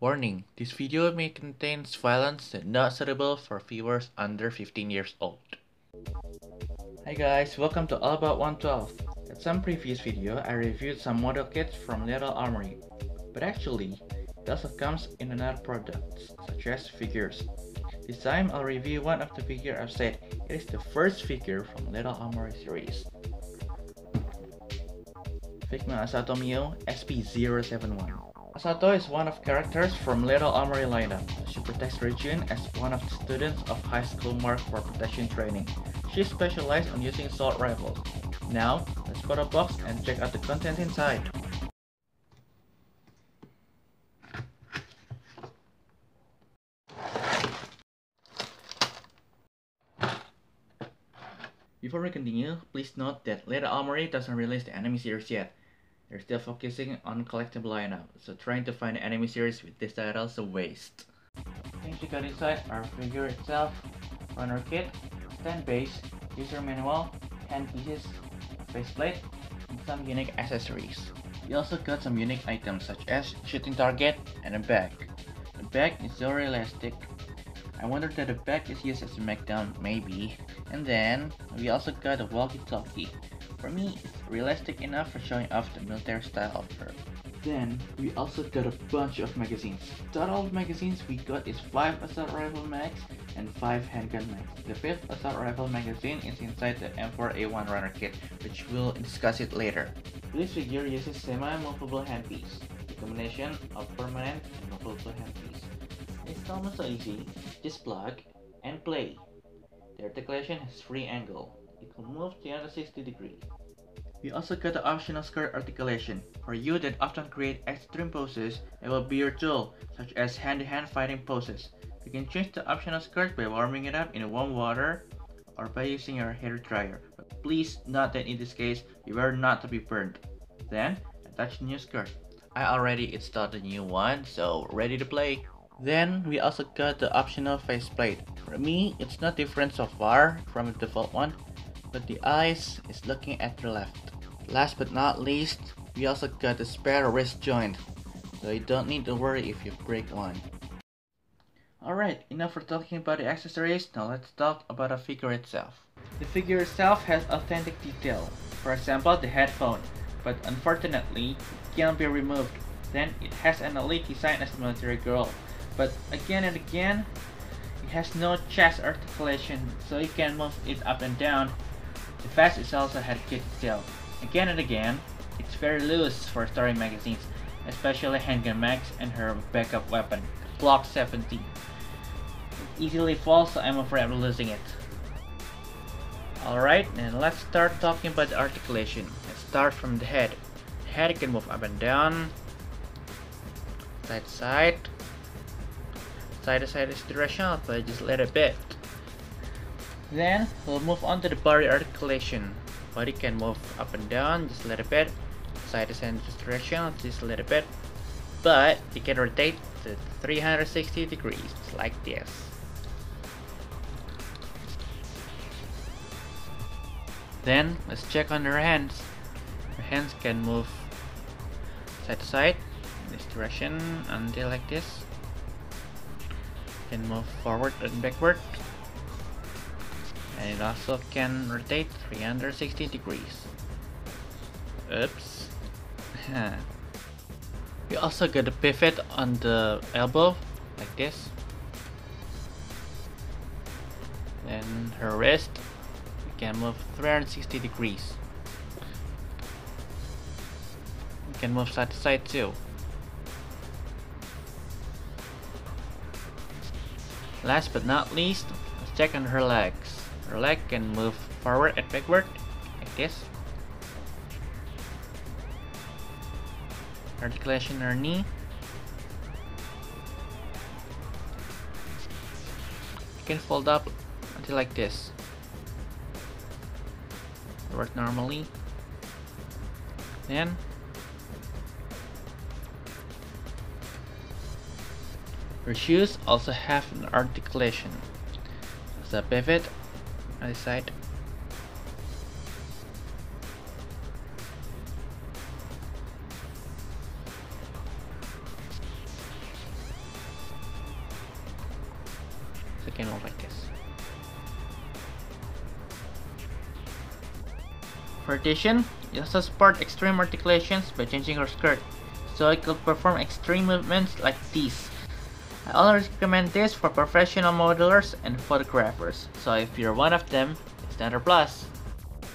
Warning, this video may contain violence and not suitable for viewers under 15 years old. Hi guys, welcome to All About 112. In some previous video, I reviewed some model kits from Little Armory. But actually, it also comes in another products, such as figures. This time, I'll review one of the figure I've said it is the first figure from Little Armory series. Figma Asato Miyo SP-071. Asato is one of characters from Little Armory lineup. She protects Region as one of the students of high school marked for protection training. She specialized on using assault rifles. Now, let's put a box and check out the content inside. Before we continue, please note that Little Armory doesn't release the anime series yet. They're still focusing on collectible lineup, so trying to find an anime series with this title is a waste. Things we got inside are figure itself, runner kit, stand base, user manual, hand pieces, faceplate, and some unique accessories. We also got some unique items such as shooting target and a bag. The bag is so realistic. I wonder that the bag is used as a smackdown, maybe. And then, we also got a walkie-talkie. For me, it's realistic enough for showing off the military style of her. Then, we also got a bunch of magazines. Total of magazines we got is 5 assault rifle mags and 5 handgun mags. The 5th assault rifle magazine is inside the M4A1 runner kit, which we'll discuss it later. This figure uses semi-movable handpiece, a combination of permanent and movable handpiece. It's almost so easy, just plug and play. The articulation has free angle. It will move 360 degrees. We also got the optional skirt articulation. For you that often create extreme poses, it will be your tool, such as hand-to-hand fighting poses. You can change the optional skirt by warming it up in warm water or by using your hair dryer. But please note that in this case, beware not to be burned. Then, attach the new skirt. I already installed the new one, so ready to play. Then, we also got the optional faceplate. For me, it's not different so far from the default one, but the eyes is looking at the left. Last but not least, we also got the spare wrist joint, so you don't need to worry if you break one. Alright, enough for talking about the accessories, now let's talk about the figure itself. The figure itself has authentic detail, for example the headphone, but unfortunately it can't be removed. Then it has an elite design as a military girl, but again and again, it has no chest articulation, so you can move it up and down. The vest is also had kit detail. Again and again, it's very loose for storing magazines, especially handgun mags and her backup weapon, Glock 17. It easily falls, so I'm afraid of losing it. Alright, and let's start talking about the articulation. Let's start from the head. The head can move up and down, side to side. Side to side is directional, but just a little bit. Then we'll move on to the body articulation. Body can move up and down just a little bit. Side to side is directional, just a little bit. But it can rotate to 360 degrees, like this. Then let's check on her hands. Her hands can move side to side in this direction until like this. Can move forward and backward, and it also can rotate 360 degrees. Oops. We also got a pivot on the elbow like this. Then her wrist can move 360 degrees. You can move side to side too. Last but not least, let's check on her legs. Her leg can move forward and backward, like this. Articulation in her knee. You can fold up until like this. Work normally. Then her shoes also have an articulation. There's a pivot on the side. it can look like this. For addition, it also supports extreme articulations by changing your skirt, so it could perform extreme movements like these. I always recommend this for professional modelers and photographers, so if you're one of them, it's another plus.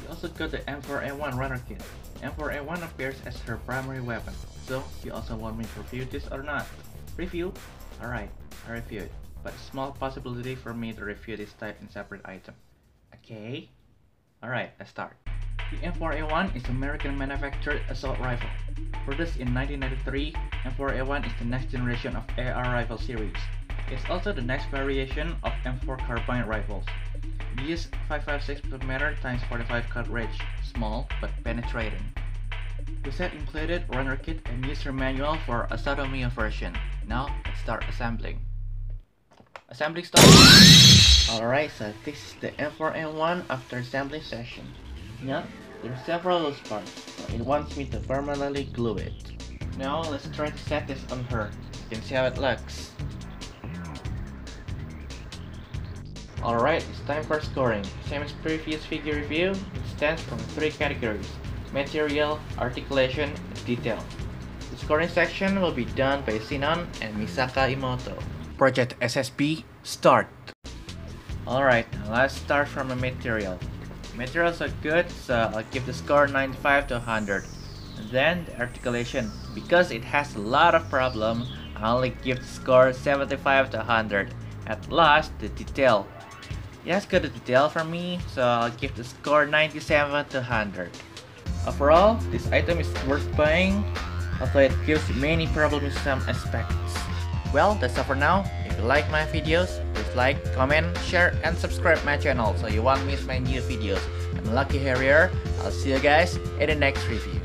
We also got the M4A1 runner kit. M4A1 appears as her primary weapon, so you also want me to review this or not? Review? Alright, I review it, but small possibility for me to review this type in separate item. Okay? Alright, let's start. The M4A1 is American manufactured assault rifle. Produced in 1993, M4A1 is the next generation of AR rifle series. It's also the next variation of M4 carbine rifles. It uses 5.56mm x 45 cartridge, small but penetrating. The set included runner kit and user manual for Asato Miyo version. Now let's start assembling. Assembly start. Alright, so this is the M4A1 after assembly session. Now, there are several loose parts, so it wants me to permanently glue it. Now, let's try to set this on her. You can see how it looks. Alright, it's time for scoring. Same as previous figure review, it stands from 3 categories: material, articulation, and detail. The scoring section will be done by Sinon and Misaka Imoto. Project SSB, start! Alright, let's start from the material. Materials are good, so I'll give the score 95 to 100. And then the articulation. Because it has a lot of problems, I only give the score 75 to 100. At last, the detail. It has good detail for me, so I'll give the score 97 to 100. Overall, this item is worth buying, although it gives many problems in some aspects. Well, that's all for now. If you like my videos, please like, comment, share, and subscribe my channel so you won't miss my new videos. I'm Lucky Harrier. I'll see you guys in the next review.